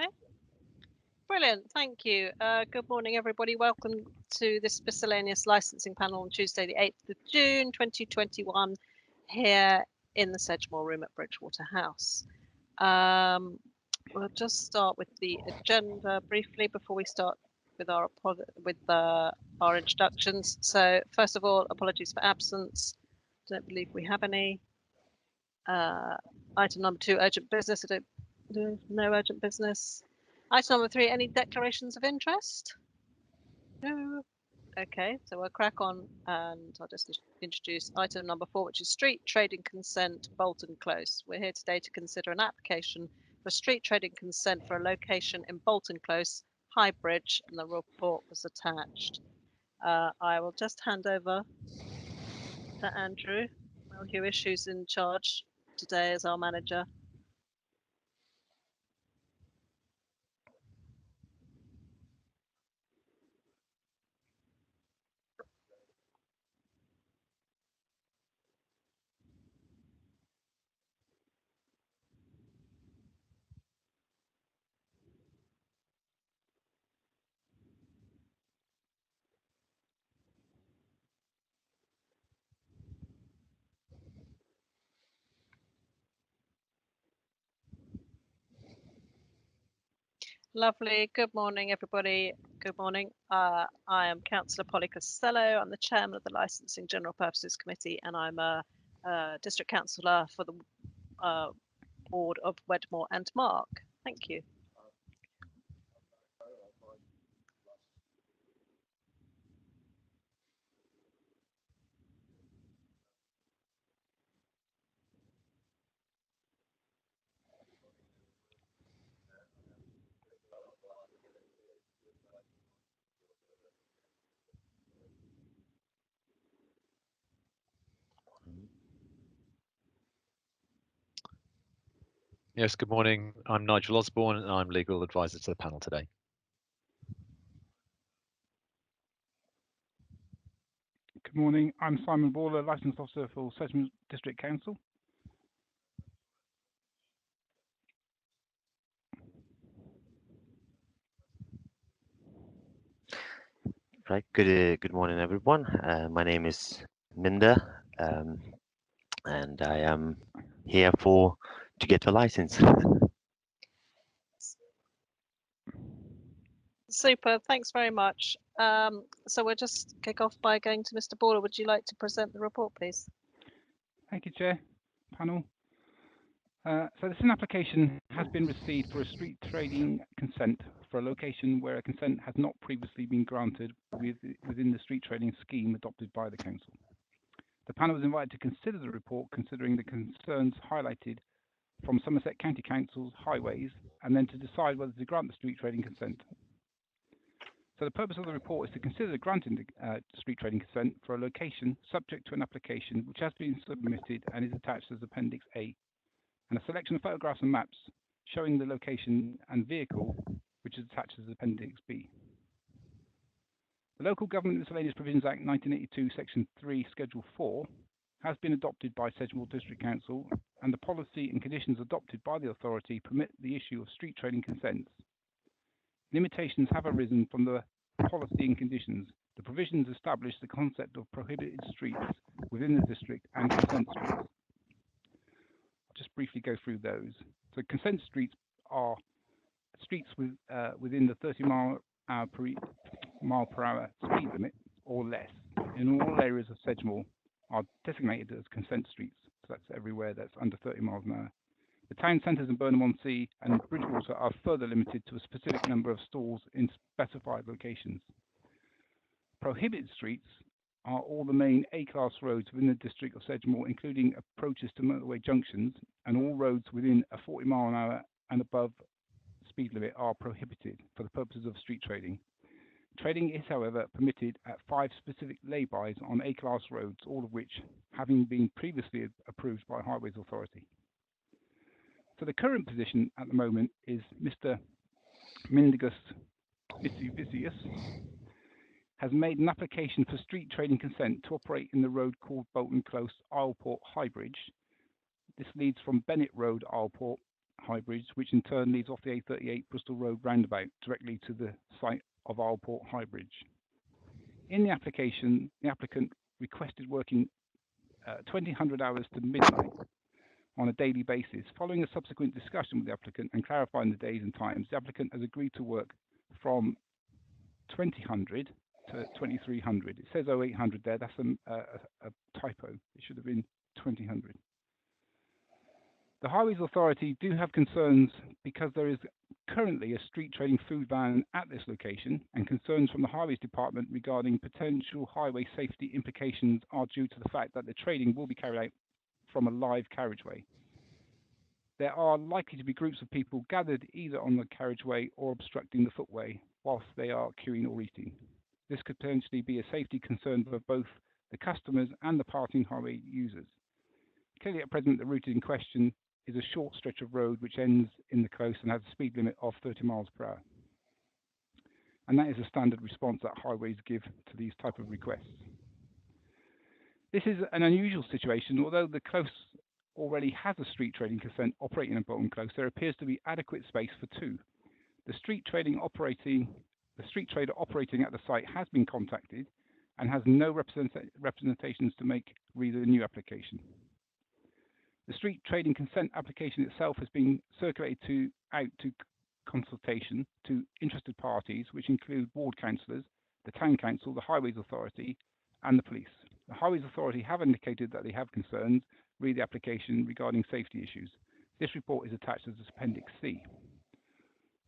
Okay. Brilliant, thank you. Good morning, everybody. Welcome to this miscellaneous licensing panel on Tuesday, the 8th of June, 2021, here in the Sedgemoor room at Bridgewater House. We'll just start with the agenda briefly before we start with our introductions. So, first of all, apologies for absence. Don't believe we have any. Item number 2, urgent business. No urgent business. Item number 3, any declarations of interest? No. Okay, so we'll crack on and I'll just introduce item number 4, which is street trading consent, Bolton Close. We're here today to consider an application for street trading consent for a location in Bolton Close, High Bridge, and the report was attached. I will just hand over to Andrew, who's in charge today as our manager. Lovely. Good morning, everybody. Good morning. I am Councillor Polly Costello. I'm the chairman of the Licensing General Purposes Committee, and I'm a district councillor for the ward of Wedmore and Mark. Thank you. Yes, good morning. I'm Nigel Osborne and I'm legal advisor to the panel today. Good morning. I'm Simon Baller, Licensed Officer for Sedgemoor District Council. Right. Good morning, everyone. My name is Minda, and I am here to get a license. Super. Thanks very much. So we'll just kick off by going to Mr. Baller. Would you like to present the report, please? Thank you, Chair. Panel. So this is an application has been received for a street trading consent for a location where a consent has not previously been granted within the street trading scheme adopted by the council. The panel was invited to consider the report considering the concerns highlighted from Somerset County Council's highways and then to decide whether to grant the street trading consent. So the purpose of the report is to consider granting the street trading consent for a location subject to an application which has been submitted and is attached as Appendix A, and a selection of photographs and maps showing the location and vehicle which is attached as Appendix B. The Local Government Miscellaneous Provisions Act 1982, Section 3, Schedule 4 has been adopted by Sedgemoor District Council, and the policy and conditions adopted by the authority permit the issue of street trading consents. Limitations have arisen from the policy and conditions. The provisions establish the concept of prohibited streets within the district and consent streets. I'll just briefly go through those. So consent streets are streets within the 30 mile per hour speed limit or less in all areas of Sedgemoor are designated as consent streets. So that's everywhere that's under 30 miles an hour. The town centres in Burnham-on-Sea and Bridgewater are further limited to a specific number of stalls in specified locations. Prohibited streets are all the main A-class roads within the district of Sedgemoor, including approaches to motorway junctions, and all roads within a 40 mile an hour and above speed limit are prohibited for the purposes of street trading. Trading is, however, permitted at 5 specific lay-bys on A-class roads, all of which having been previously approved by Highways Authority. So the current position at the moment is Mr. Mindigus Vicious has made an application for street trading consent to operate in the road called Bolton Close Isleport High Bridge. This leads from Bennett Road, Isleport, High Bridge, which in turn leads off the A38 Bristol Road roundabout directly to the site of Isleport High Bridge. In the application, the applicant requested working 2000 hours to midnight on a daily basis. Following a subsequent discussion with the applicant and clarifying the days and times, the applicant has agreed to work from 2000 to 2300. It says 0800 there, that's a typo. It should have been 2000. The Highways Authority do have concerns because there is currently a street trading food van at this location, and concerns from the Highways Department regarding potential highway safety implications are due to the fact that the trading will be carried out from a live carriageway. There are likely to be groups of people gathered either on the carriageway or obstructing the footway whilst they are queuing or eating. This could potentially be a safety concern for both the customers and the passing highway users. Clearly at present, the route in question is a short stretch of road which ends in the close and has a speed limit of 30 miles per hour. And that is a standard response that highways give to these type of requests. This is an unusual situation. Although the close already has a street trading consent operating in Bolton Close, there appears to be adequate space for two. The street trader operating at the site has been contacted and has no representations to make re the new application. The street trading consent application itself has been circulated out to consultation to interested parties, which include ward councillors, the town council, the Highways Authority, and the police. The Highways Authority have indicated that they have concerns re the application regarding safety issues. This report is attached as Appendix C.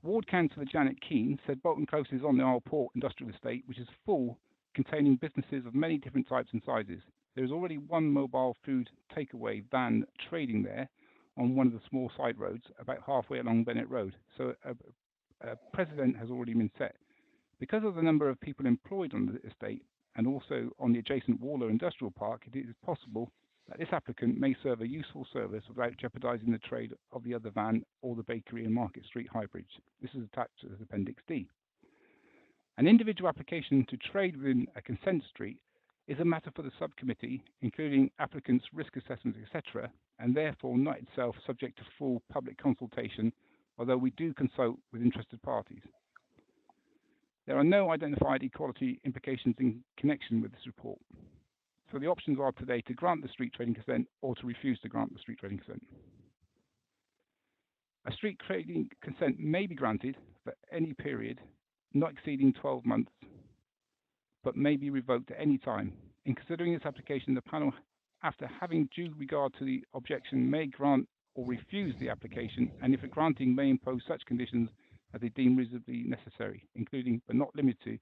Ward Councillor Janet Keane said Bolton Close is on the Isleport Industrial Estate, which is full, containing businesses of many different types and sizes. There is already one mobile food takeaway van trading there on one of the small side roads about halfway along Bennett Road, so a precedent has already been set. Because of the number of people employed on the estate and also on the adjacent Waller Industrial Park, it is possible that this applicant may serve a useful service without jeopardising the trade of the other van or the bakery in Market Street, High Bridge. This is attached as Appendix D. An individual application to trade within a consent street is a matter for the subcommittee, including applicants' risk assessments, etc., and therefore not itself subject to full public consultation, although we do consult with interested parties. There are no identified equality implications in connection with this report. So the options are today to grant the street trading consent or to refuse to grant the street trading consent. A street trading consent may be granted for any period not exceeding 12 months, but may be revoked at any time. In considering this application, the panel, after having due regard to the objection, may grant or refuse the application, and if a granting may impose such conditions as they deem reasonably necessary, including but not limited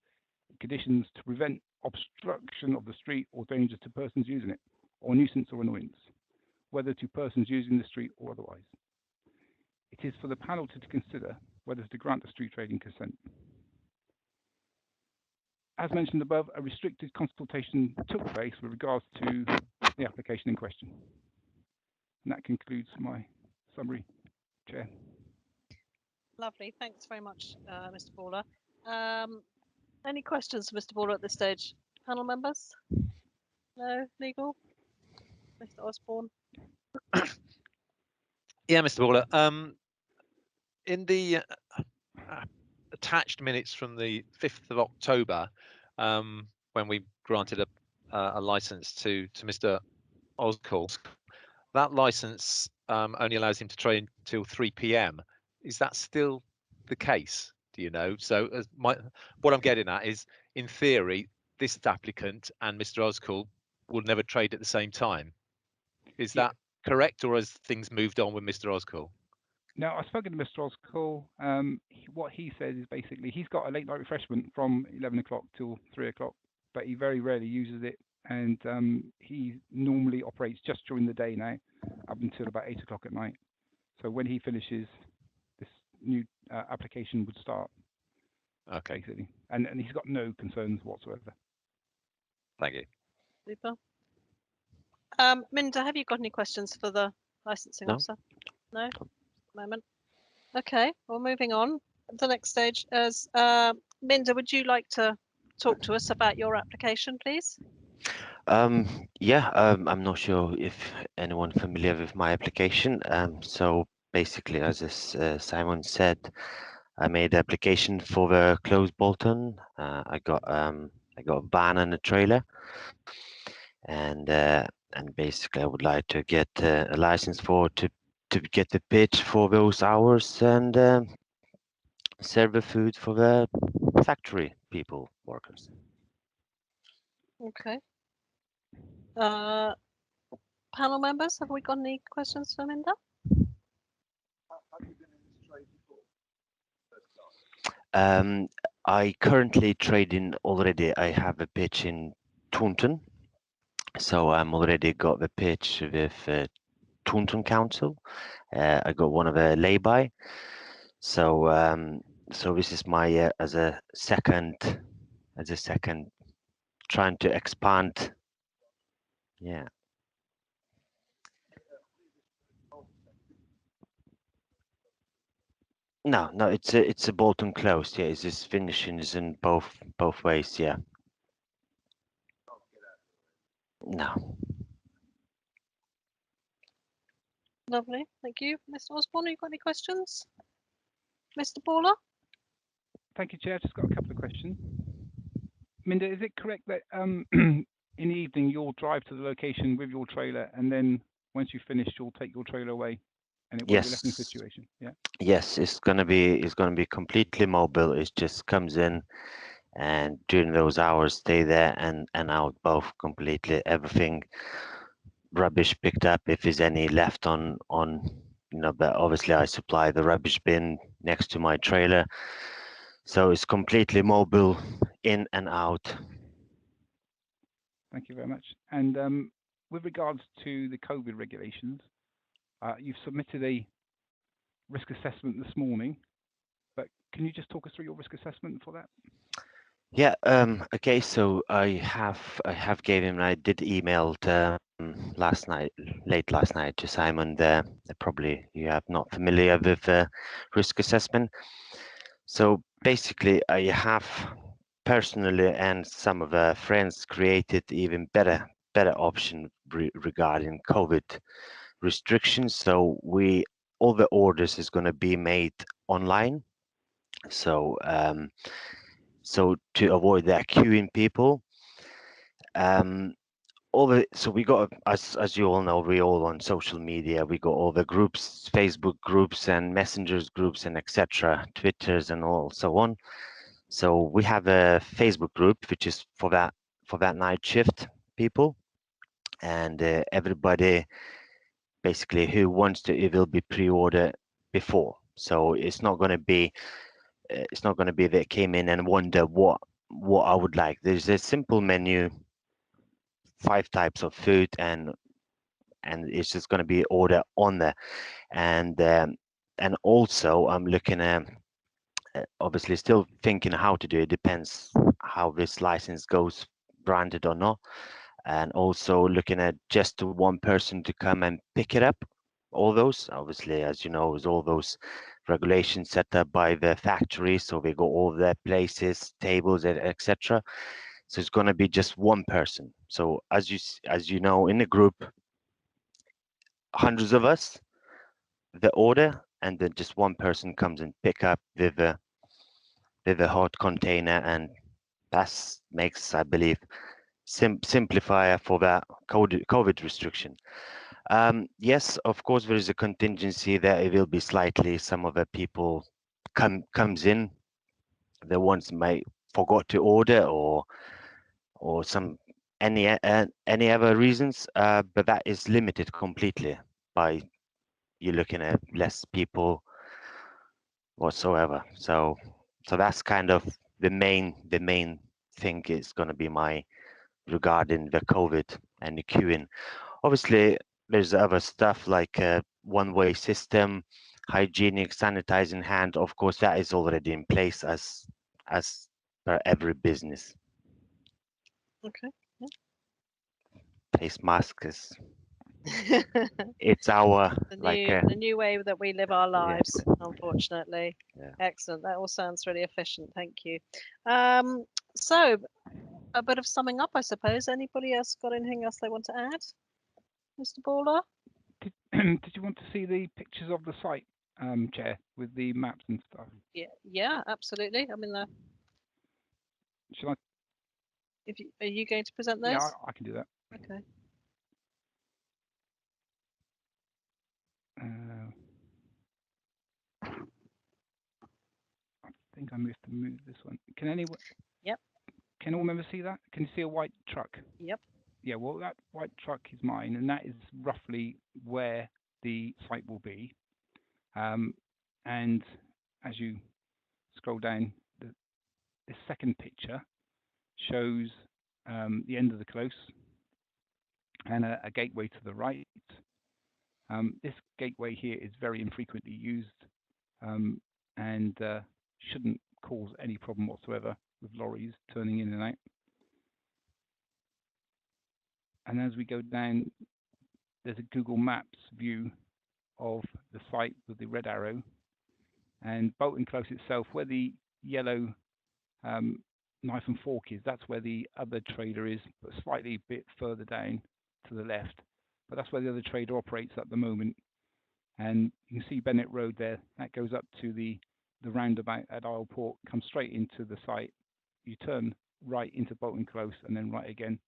to conditions to prevent obstruction of the street or danger to persons using it, or nuisance or annoyance, whether to persons using the street or otherwise. It is for the panel to consider whether to grant the street trading consent. As mentioned above, a restricted consultation took place with regards to the application in question. And that concludes my summary, Chair. Lovely. Thanks very much, Mr. Baller. Any questions for Mr. Baller at this stage? Panel members? No? Legal? Mr. Osborne? Yeah, Mr. Baller. In the attached minutes from the 5th of October, when we granted a license to Mr. Oscall, that license only allows him to trade till 3 p.m. Is that still the case? Do you know? So what I'm getting at is, in theory, this applicant and Mr. Oscall will never trade at the same time. Is that correct, or has things moved on with Mr. Oscall? No, I've spoken to Mr. Oscall. What he says is basically he's got a late night refreshment from 11 o'clock till 3 o'clock, but he very rarely uses it, and he normally operates just during the day now, up until about 8 o'clock at night. So when he finishes, this new application would start. Okay. Basically, and he's got no concerns whatsoever. Thank you. Super. Minda, have you got any questions for the licensing officer? No? Moment. Okay, well, moving on. The next stage is Minda, would you like to talk to us about your application, please? I'm not sure if anyone familiar with my application. So basically, as Simon said, I made application for the closed Bolton. I got a van and a trailer, and basically I would like to get a license to get the pitch for those hours and serve the food for the factory people workers. Okay. Panel members, have we got any questions for Linda? I currently trading already. I have a pitch in Taunton, so I'm already got the pitch with Taunton Council. I got one of the lay-by. So so this is my as a second trying to expand. Yeah. No, it's a Bolton closed. Yeah, it's just finishing is in both ways. Yeah. No. Lovely, thank you. Mr. Osborne, you got any questions? Mr. Baller? Thank you, Chair. I've just got a couple of questions. Minda, is it correct that in the evening you'll drive to the location with your trailer, and then once you've finished, you'll take your trailer away, and it won't be left in a Yes. situation? Yeah. Yes, it's gonna be completely mobile. It just comes in and during those hours stay there and out both completely. Everything rubbish picked up if there's any left on but obviously I supply the rubbish bin next to my trailer. So it's completely mobile in and out. Thank you very much. And with regards to the COVID regulations, you've submitted a risk assessment this morning, but can you just talk us through your risk assessment for that? Yeah, okay, so I have gave him, I did email last night, late last night to Simon there. Probably you are not familiar with risk assessment. So basically I have personally and some of our friends created even better option regarding COVID restrictions. So all the orders is going to be made online. So so to avoid that queuing people, so we got, as you all know, we all on social media. We got all the groups, Facebook groups and messengers groups and etc., Twitters and all so on. So we have a Facebook group which is for that night shift people, and everybody basically who wants to, it will be pre-order before. So it's not going to be they came in and wonder what I would like. There's a simple menu, 5 types of food, and it's just going to be order on there. And also I'm looking at obviously still thinking how to do it. Depends how this license goes, branded or not. And also looking at just one person to come and pick it up. All those, obviously, as you know, is all those regulations set up by the factory. So they got all their places, tables, etc. So it's going to be just one person. So as you know, in the group, hundreds of us, the order, and then just one person comes and pick up with a hot container, and that makes, I believe, simplifier for that COVID restriction. Yes, of course, there is a contingency that it will be slightly, some of the people comes in, the ones may forgot to order or some any other reasons, but that is limited completely by you looking at less people whatsoever. So that's kind of the main thing is going to be my regarding the COVID and the queuing. Obviously, there's other stuff like a one-way system, hygienic, sanitizing hand. Of course, that is already in place as per every business. Okay. Face mask is it's our the new way that we live our yeah. lives, unfortunately. Yeah. Excellent. That all sounds really efficient. Thank you. So a bit of summing up, I suppose. Anybody else got anything else they want to add? Mr. Baller? Did you want to see the pictures of the site, Chair, with the maps and stuff? Yeah, absolutely. I mean, Shall I? are you going to present those? Yeah, I can do that. Okay. I think I must have moved this one. Can anyone? Yep. Can all members see that? Can you see a white truck? Yep. Yeah, well, that white truck is mine, and that is roughly where the site will be. And as you scroll down, the second picture shows the end of the close and a gateway to the right. This gateway here is very infrequently used and shouldn't cause any problem whatsoever with lorries turning in and out. And as we go down, there's a Google Maps view of the site with the red arrow, and Bolton Close itself, where the yellow knife and fork is, that's where the other trader is, but slightly a bit further down to the left. But that's where the other trader operates at the moment. And you can see Bennett Road there. That goes up to the roundabout at Isleport, comes straight into the site. You turn right into Bolton Close and then right again.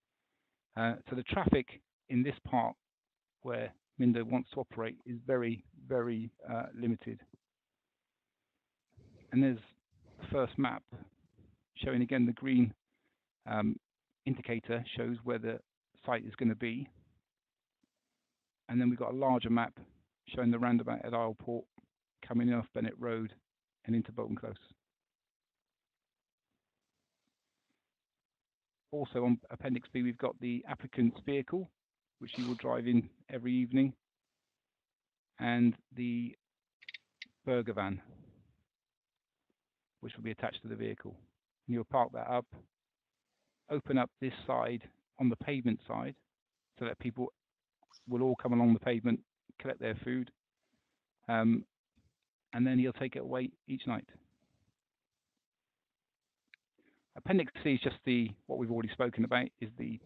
So the traffic in this part where Minder wants to operate is very, very limited. And there's the first map showing again the green indicator shows where the site is going to be. And then we've got a larger map showing the roundabout at Isleport coming in off Bennett Road and into Bolton Close. Also on Appendix B, we've got the applicant's vehicle, which he will drive in every evening, and the burger van, which will be attached to the vehicle. And you'll park that up, open up this side on the pavement side, so that people will all come along the pavement, collect their food, and then he'll take it away each night. Appendix C is just what we've already spoken about, is the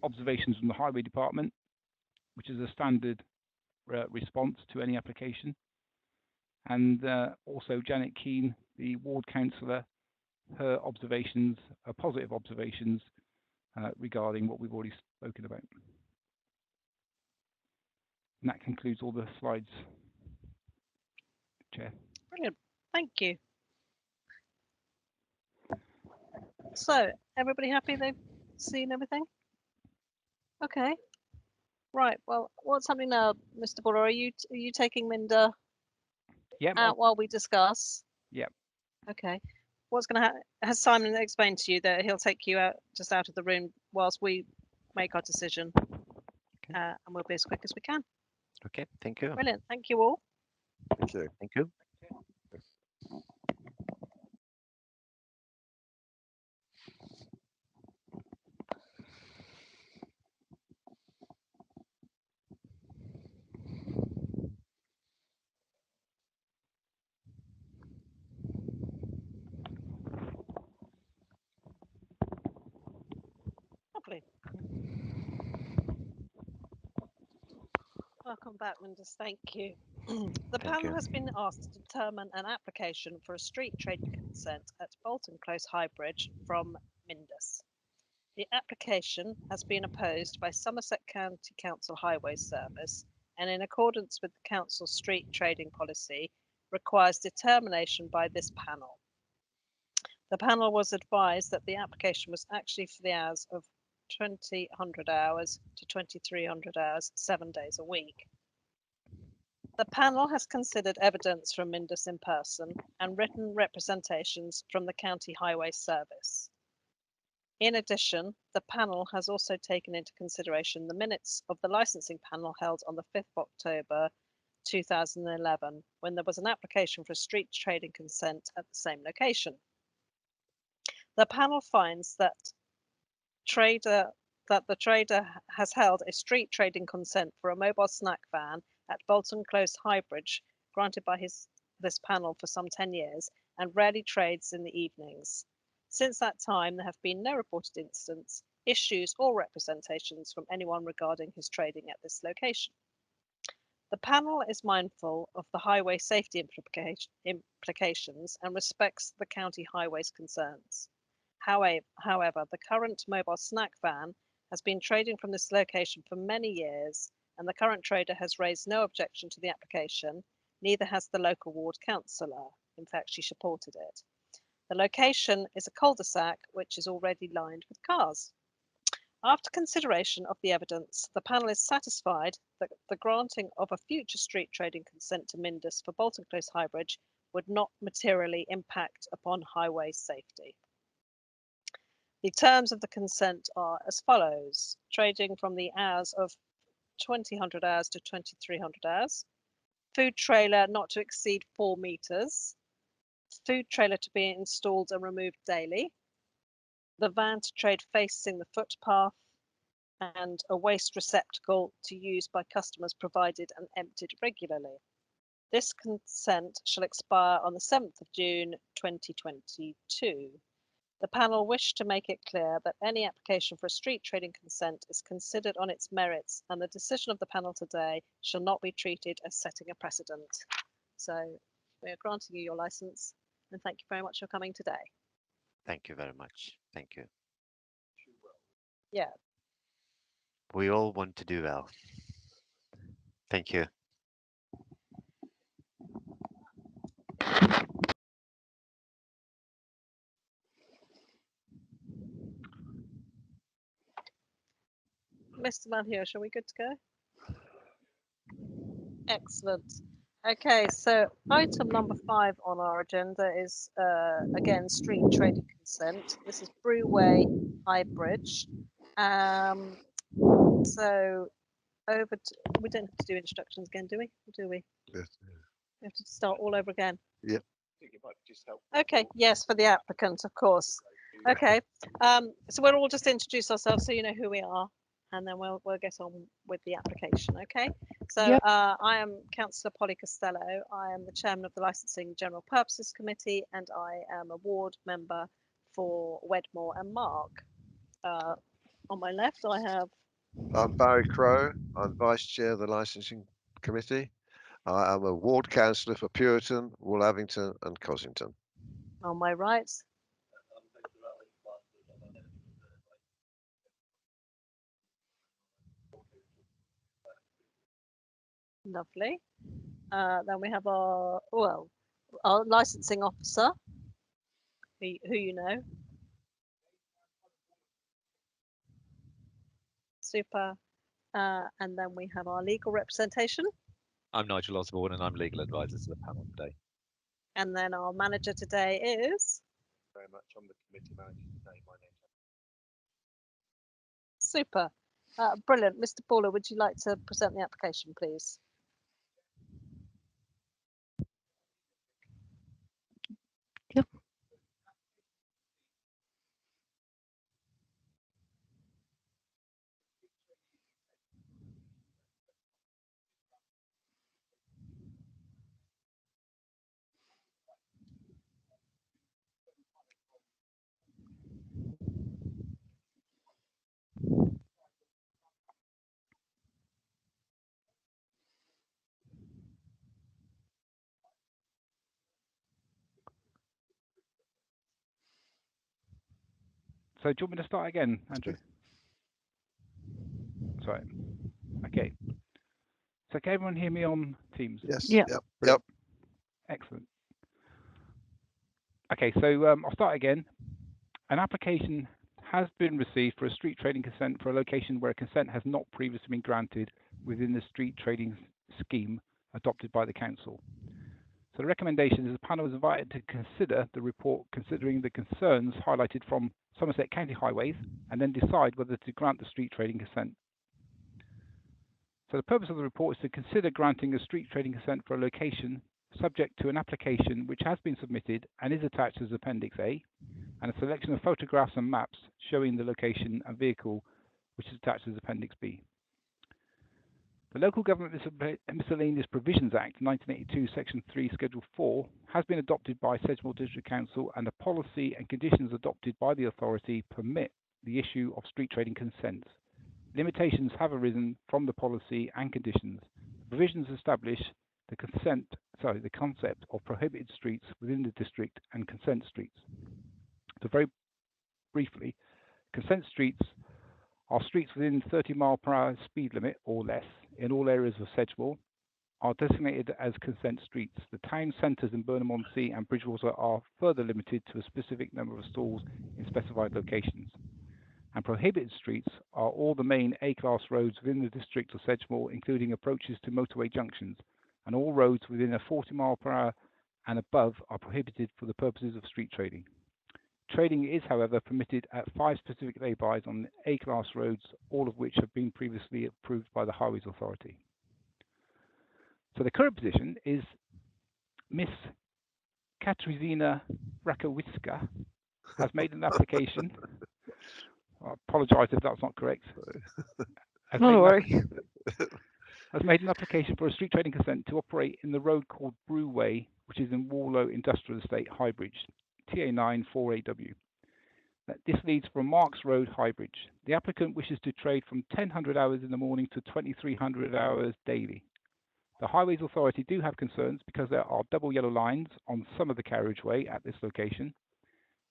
observations from the Highway Department, which is a standard response to any application. And also Janet Keane, the ward councillor, her observations, positive observations regarding what we've already spoken about. And that concludes all the slides, Chair. Brilliant. Thank you. So, everybody happy they've seen everything? Okay. Right. Well, what's happening now, Mr. Buller? Are you taking Minder out while we discuss? Yep. Okay. What's going to happen? Has Simon explained to you that he'll take you out of the room whilst we make our decision? Okay. And we'll be as quick as we can. Okay, thank you. Brilliant. Thank you all. Thank you. Thank you. Lovely. Welcome back, Minders. Thank you. The panel has been asked to determine an application for a street trading consent at Bolton Close High Bridge from Minders. The application has been opposed by Somerset County Council Highway Service and, in accordance with the Council's street trading policy, requires determination by this panel. The panel was advised that the application was actually for the hours of 2000 hours to 2300 hours, 7 days a week. The panel has considered evidence from Mindus in person and written representations from the County Highway Service. In addition, the panel has also taken into consideration the minutes of the licensing panel held on the 5th of October 2011, when there was an application for a street trading consent at the same location. The panel finds that the trader has held a street trading consent for a mobile snack van at Bolton Close High Bridge, granted by this panel for some 10 years, and rarely trades in the evenings. Since that time, there have been no reported incidents, issues, or representations from anyone regarding his trading at this location. The panel is mindful of the highway safety implications and respects the county highways concerns. However, the current mobile snack van has been trading from this location for many years, and the current trader has raised no objection to the application, neither has the local ward councillor. In fact, she supported it. The location is a cul-de-sac which is already lined with cars. After consideration of the evidence, the panel is satisfied that the granting of a future street trading consent to Mindus for Bolton Close Highbridge would not materially impact upon highway safety. The terms of the consent are as follows: trading from the hours of 2000 hours to 2300 hours, food trailer not to exceed 4 meters, food trailer to be installed and removed daily, the van to trade facing the footpath, and a waste receptacle to use by customers provided and emptied regularly. This consent shall expire on the 7th of June 2022. The panel wish to make it clear that any application for a street trading consent is considered on its merits, and the decision of the panel today shall not be treated as setting a precedent. So we are granting you your license, and thank you very much for coming today. Thank you very much. Thank you. Yeah. We all want to do well. Thank you. Mr. Malhier, are we good to go? Excellent. Okay, so item number 5 on our agenda is again street trading consent. This is Brewway High Bridge. So over to, we don't have to do instructions again, do we? Or do we? Yes. We have to start all over again. Yep. Okay, yes, for the applicant, of course. Okay, so we'll all just introduce ourselves so you know who we are, and then we'll get on with the application. Okay, so Yep. I am Councillor Polly Costello. I am the chairman of the Licensing General Purposes Committee, and I am a ward member for Wedmore and Mark. On my left, I have. I'm Barry Crowe. I'm vice chair of the licensing committee. I am a ward councillor for Puriton, Woolhavington and Cossington. On my right. Lovely. Then we have our licensing officer, who you know. Super. And then we have our legal representation. I'm Nigel Osborne, and I'm legal advisor to the panel today. And then our manager today is. Very much. I'm the committee manager today. My name's Super. Brilliant. Mr. Paula, would you like to present the application, please? Yep. So do you want me to start again, Andrew? Sorry. Okay. So can everyone hear me on Teams? Yes. Yeah. Yep. Brilliant. Excellent. Okay, so I'll start again. An application has been received for a street trading consent for a location where a consent has not previously been granted within the street trading scheme adopted by the council. So the recommendation is the panel is invited to consider the report considering the concerns highlighted from Somerset County Highways and then decide whether to grant the street trading consent. So the purpose of the report is to consider granting a street trading consent for a location subject to an application which has been submitted and is attached as Appendix A, and a selection of photographs and maps showing the location and vehicle which is attached as Appendix B. The Local Government Miscellaneous Provisions Act 1982 Section 3 Schedule 4 has been adopted by Sedgemoor District Council, and the policy and conditions adopted by the authority permit the issue of street trading consents. Limitations have arisen from the policy and conditions. The provisions establish the concept of prohibited streets within the district and consent streets. So very briefly, consent streets are streets within 30-mile-per-hour speed limit or less in all areas of Sedgemoor, are designated as consent streets. The town centres in Burnham-on-Sea and Bridgewater are further limited to a specific number of stalls in specified locations. And prohibited streets are all the main A-class roads within the district of Sedgemoor, including approaches to motorway junctions, and all roads within a 40-mile-per-hour and above are prohibited for the purposes of street trading. Trading is, however, permitted at 5 specific lay-bys on A-class roads, all of which have been previously approved by the Highways Authority. So the current position is Miss Katarzyna Rakowiska has made an application. I apologise if that's not correct. Has made an application for a street trading consent to operate in the road called Brew Way, which is in Warlow Industrial Estate, Highbridge, TA9 4AW. This leads from Marks Road, Highbridge. The applicant wishes to trade from 1000 hours in the morning to 2300 hours daily. The Highways Authority do have concerns because there are double yellow lines on some of the carriageway at this location.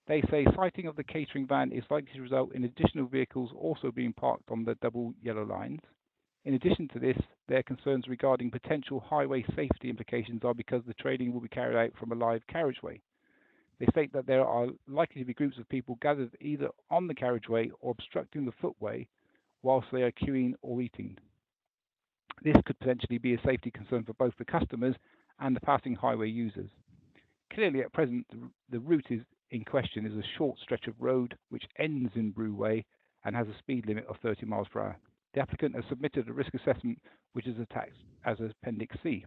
They say sighting of the catering van is likely to result in additional vehicles also being parked on the double yellow lines. In addition to this, their concerns regarding potential highway safety implications are because the trading will be carried out from a live carriageway. They state that there are likely to be groups of people gathered either on the carriageway or obstructing the footway whilst they are queuing or eating. This could potentially be a safety concern for both the customers and the passing highway users. Clearly, at present, the route in question is a short stretch of road which ends in Brew Way and has a speed limit of 30 miles per hour. The applicant has submitted a risk assessment which is attached as Appendix C.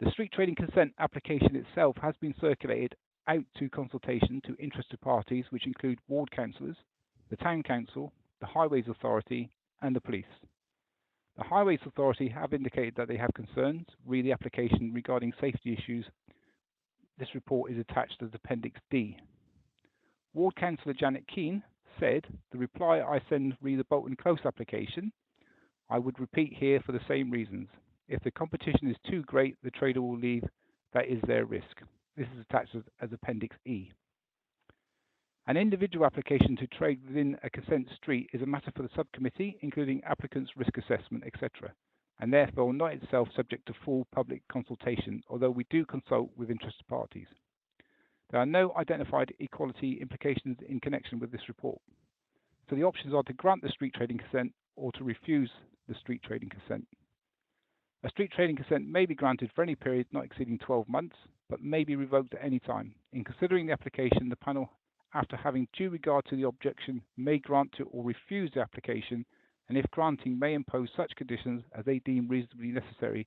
The street trading consent application itself has been circulated out to consultation to interested parties, which include ward councillors, the town council, the Highways Authority, and the police. The Highways Authority have indicated that they have concerns. Read the application regarding safety issues. This report is attached as Appendix D. Ward Councillor Janet Keane said, the reply I send re the Bolton Close application, I would repeat here for the same reasons. If the competition is too great, the trader will leave. That is their risk. This is attached as Appendix E. An individual application to trade within a consent street is a matter for the subcommittee, including applicants' risk assessment, etc., and therefore not itself subject to full public consultation, although we do consult with interested parties. There are no identified equality implications in connection with this report. So the options are to grant the street trading consent or to refuse the street trading consent. A street trading consent may be granted for any period not exceeding 12 months, but may be revoked at any time. In considering the application, the panel, after having due regard to the objection, may grant to or refuse the application, and if granting, may impose such conditions as they deem reasonably necessary,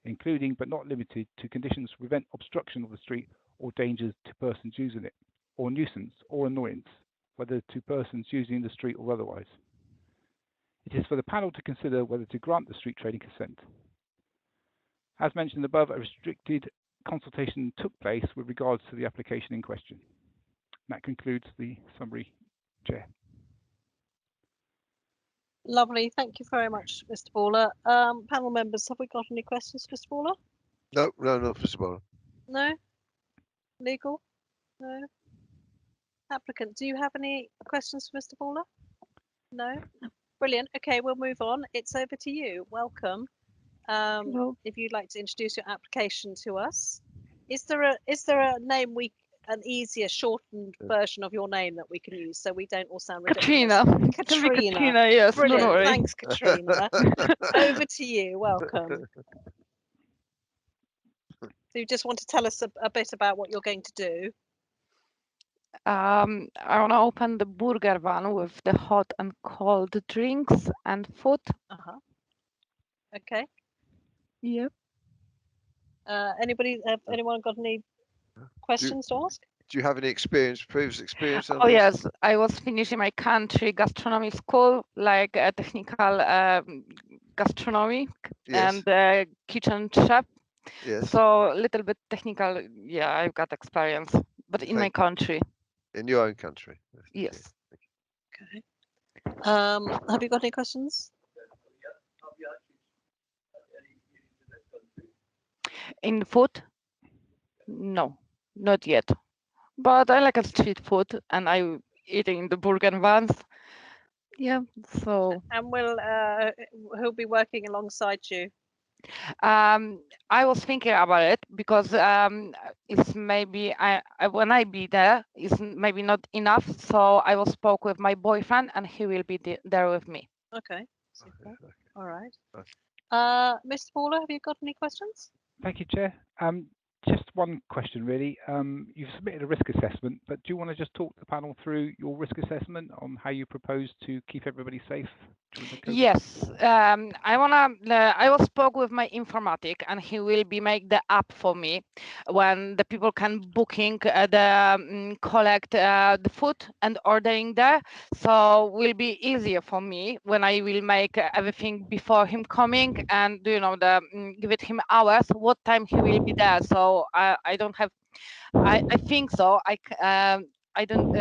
including but not limited to conditions to prevent obstruction of the street or dangers to persons using it, or nuisance or annoyance, whether to persons using the street or otherwise. It is for the panel to consider whether to grant the street trading consent. As mentioned above, a restricted consultation took place with regards to the application in question. That concludes the summary, Chair. Lovely. Thank you very much, Mr. Baller. Panel members, have we got any questions, Mr. Baller? No, not for Sabora. No? Legal? No? Applicant, do you have any questions for Mr. Baller? No? Brilliant. Okay, we'll move on. It's over to you. Welcome. If you'd like to introduce your application to us. Is there a name an easier shortened version of your name that we can use so we don't all sound ridiculous? Katrina, yes. Brilliant. Don't worry. Thanks, Katrina. Over to you. Welcome. So you just want to tell us a bit about what you're going to do? I want to open the burger van with the hot and cold drinks and food. Okay. Yep. Anyone got any questions to ask? Do you have any previous experience on Oh, this? yes. I was finishing my country gastronomy school, like a technical gastronomy Yes. and kitchen chef. Yes. So a little bit technical. Yeah, I've got experience, but in my country. In your own country? Yes. Okay. Have you got any questions? In food? No, not yet. But I like a street food, and I eating the burger vans. Yeah, so And will who'll be working alongside you? I was thinking about it because it's maybe when I be there is maybe not enough. So I will spoke with my boyfriend, and he will be there with me. Okay, super. All right. Okay. Mr. Paula, have you got any questions? Thank you, Chair. Just one question, really. You've submitted a risk assessment, but do you want to just talk the panel through your risk assessment on how you propose to keep everybody safe during the COVID? Yes, I will spoke with my informatic, and he will be make the app for me when the people can booking collect the food and ordering there. So will be easier for me when I will make everything before him coming, and give it him hours what time he will be there. So I don't have. I think so. I don't.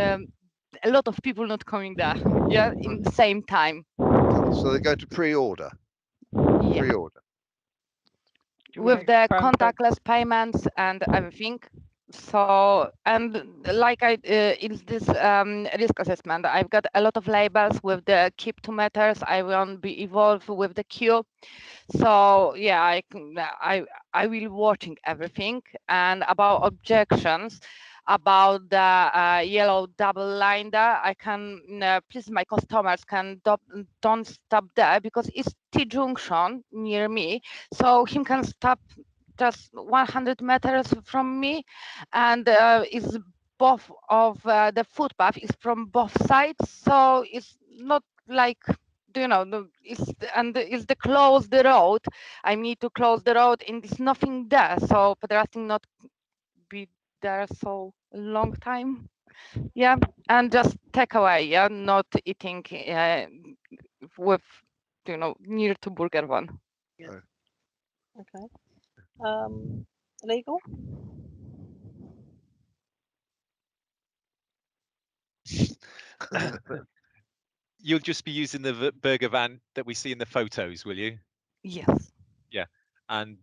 A lot of people not coming there. Yeah, in the same time. So they're going to pre-order. Yeah. Pre-order. Do you want With to the expand that? contactless payments and everything. So, and like it's this risk assessment, I've got a lot of labels with the keep to matters. I won't be involved with the queue. So yeah, I will watching everything. And about objections about the yellow double line there, I can please my customers can don't stop there because it's T junction near me, so him can stop just 100 meters from me, and is both of the footpath is from both sides, so it's not like it's the close the road. I need to close the road and there's nothing there, so pedestrian not be there so long time. Yeah, and just take away. Yeah, not eating with near to burger one. Okay. Legal? You'll just be using the burger van that we see in the photos, will you? Yes. Yeah. And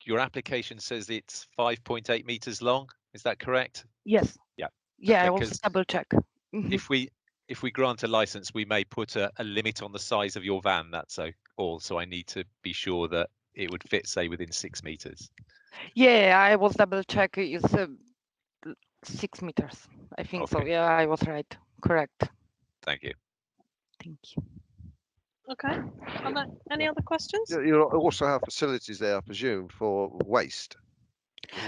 your application says it's 5.8 meters long. Is that correct? Yes. Yeah. Yeah, Okay, I will 'cause double check. if we grant a license, we may put a limit on the size of your van. That's all. So I need to be sure that it would fit, say, within 6 meters. Yeah, I will double check. It's 6 meters. I think so. Okay. Yeah, I was right. Correct. Thank you. Thank you. Okay. Any other questions? You'll also have facilities there, I presume, for waste.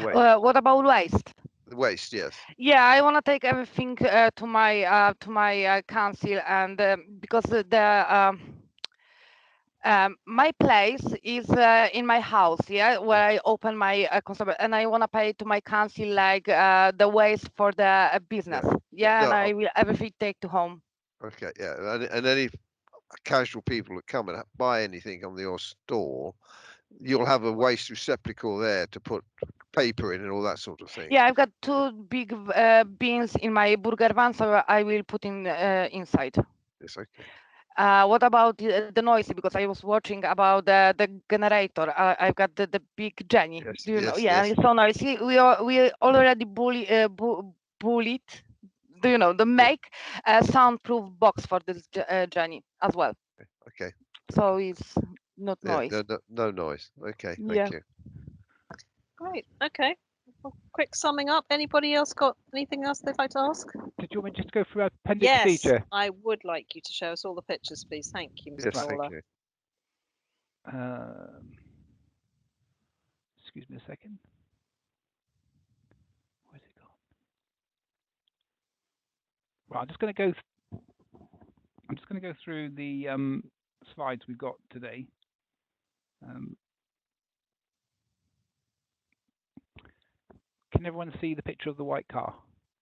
What about waste? Waste, yes. Yeah, I want to take everything to my council, and because my place is in my house, yeah, where I open my consumer, and I want to pay to my council like the waste for the business, yeah, and No, I will everything take to home. okay, yeah, and any casual people that come and buy anything on your store, you'll have a waste receptacle there to put paper in and all that sort of thing. Yeah, I've got two big bins in my burger van, so I will put in inside. Yes, okay. What about the noise? Because I was watching about the generator. I've got the big Jenny. Yes, Do you know? yes, Yeah, yes. it's so noisy. We already bullied. Do you know the make a soundproof box for this Jenny as well? Okay. So it's not Yeah, noise. no noise. Okay, Yeah. thank you. Great. Okay. Well, quick summing up. Anybody else got anything else they'd like to ask? Did you want me just to go through Appendix C, Yes, Chair? I would like you to show us all the pictures, please. Thank you, Mr. Yes, Lawler. thank you. Excuse me a second. Where's it gone? Right, I'm just going to go through the slides we've got today. Can everyone see the picture of the white car?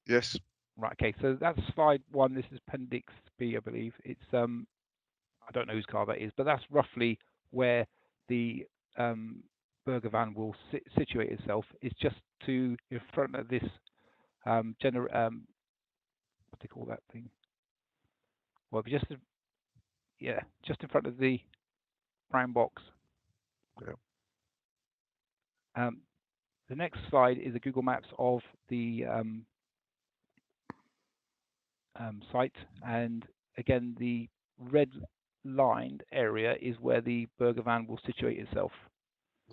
Yes. Right. Okay. So that's slide 1. This is Appendix B, I believe. It's I don't know whose car that is, but that's roughly where the burger van will situate itself. It's just in front of this what do you call that thing? Well, just in front of the brown box. Yeah. The next slide is a Google Maps of the site, and again, the red lined area is where the burger van will situate itself.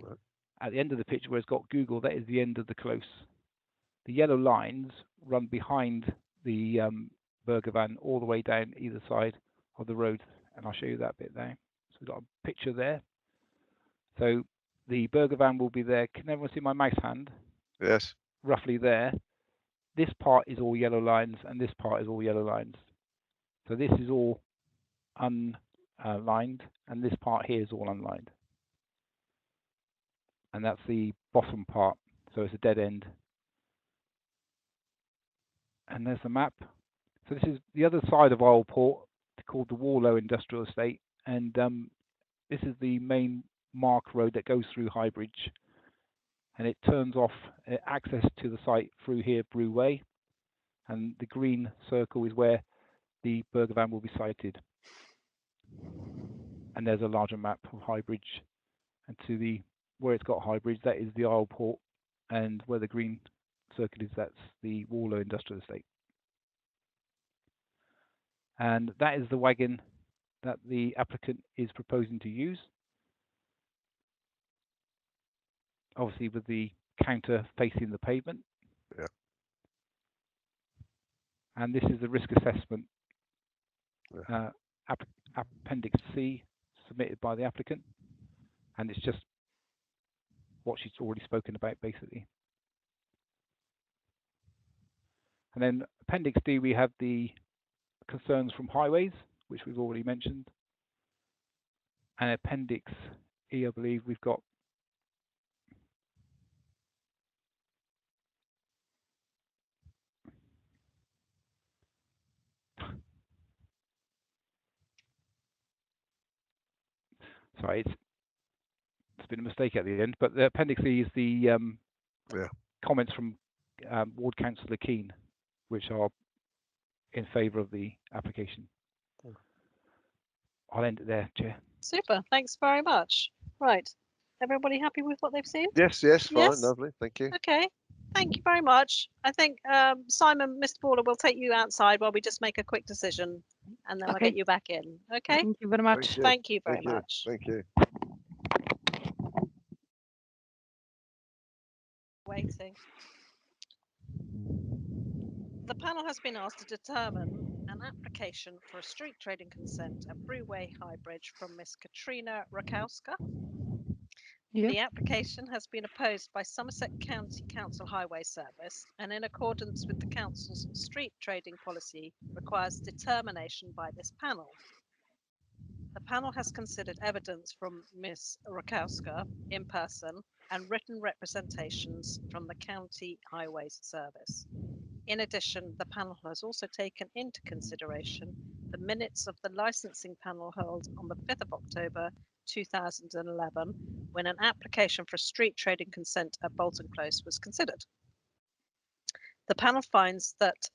Right. At the end of the picture where it's got Google, that is the end of the close. The yellow lines run behind the burger van all the way down either side of the road, and I'll show you that bit there. So we've got a picture there. So the burger van will be there. Can everyone see my mouse hand? Yes. Roughly there. This part is all yellow lines, and this part is all yellow lines. So this is all unlined, and this part here is all unlined. And that's the bottom part, so it's a dead end. And there's the map. So this is the other side of Isleport, called the Warlow Industrial Estate, and this is the main Mark Road that goes through Highbridge, and it turns off access to the site through here, Brew Way, and the green circle is where the burger van will be sited. And there's a larger map of Highbridge, and to the where it's got Highbridge, that is the Isleport, and where the green circle is, that's the Warlow Industrial Estate. And that is the wagon that the applicant is proposing to use. Obviously with the counter facing the pavement. Yeah. And this is the risk assessment, Appendix C, submitted by the applicant. And it's just what she's already spoken about, basically. And then Appendix D, we have the concerns from highways, which we've already mentioned. And Appendix E, I believe we've got sorry, it's been a mistake at the end, but the Appendix E is the comments from Ward Councillor Keane, which are in favour of the application. I'll end it there, Chair. Super. Thanks very much. Right. Everybody happy with what they've seen? Yes, yes, fine, Yes? lovely, thank you. Okay. Thank you very much. I think Simon, Mr. Paula, will take you outside while we just make a quick decision, and then we'll Okay. get you back in. Okay. Thank you very much. Thank you very Thank you. much. Thank you. Waiting. The panel has been asked to determine an application for a street trading consent at Brewway Highbridge from Miss Katrina Rakowska. Yeah. The application has been opposed by Somerset County Council Highway Service, and in accordance with the Council's street trading policy, requires determination by this panel. The panel has considered evidence from Ms. Rakowska in person and written representations from the County Highways Service. In addition, the panel has also taken into consideration the minutes of the licensing panel held on the 5th of October 2011, when an application for street trading consent at Bolton Close was considered. The panel finds that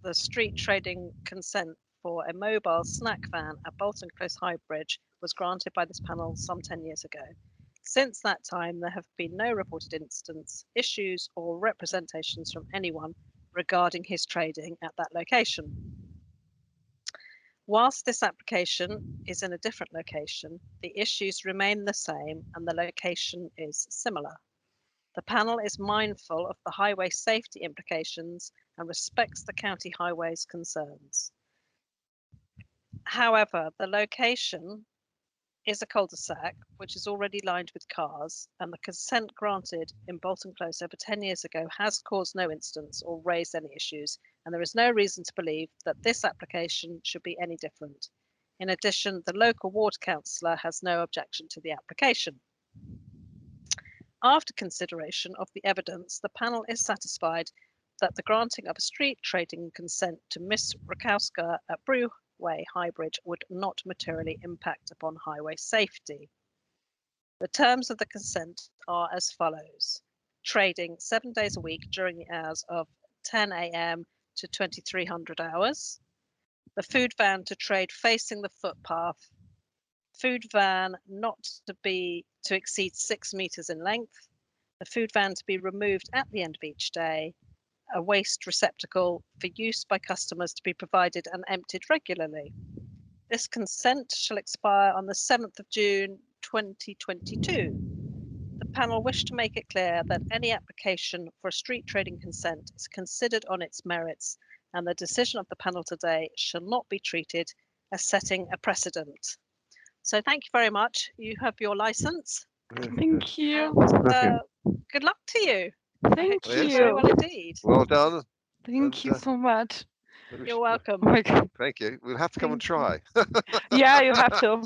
the street trading consent for a mobile snack van at Bolton Close Highbridge was granted by this panel some 10 years ago. Since that time, there have been no reported incidents, issues, or representations from anyone regarding his trading at that location. Whilst this application is in a different location, the issues remain the same and the location is similar. The panel is mindful of the highway safety implications and respects the county highways concerns. However, the location is a cul-de-sac which is already lined with cars, and the consent granted in Bolton Close over 10 years ago has caused no incidents or raised any issues, and there is no reason to believe that this application should be any different. In addition, the local ward councillor has no objection to the application. After consideration of the evidence, the panel is satisfied that the granting of a street trading consent to Miss Rakowska at Brewway Highbridge would not materially impact upon highway safety. The terms of the consent are as follows: trading 7 days a week during the hours of 10 a.m. to 2300 hours. The food van to trade facing the footpath. Food van not to exceed 6 meters in length. the food van to be removed at the end of each day, a waste receptacle for use by customers to be provided and emptied regularly. This consent shall expire on the 7th of June 2022. The panel wish to make it clear that any application for a street trading consent is considered on its merits, and the decision of the panel today shall not be treated as setting a precedent. So thank you very much. You have your license. Thank you. And, good luck to you. Thank I hope you do you. very well indeed. Well done. Thank you and, so much. You're welcome. Oh my God. Thank you. We'll have to come and Thank you. try. Yeah, you have to.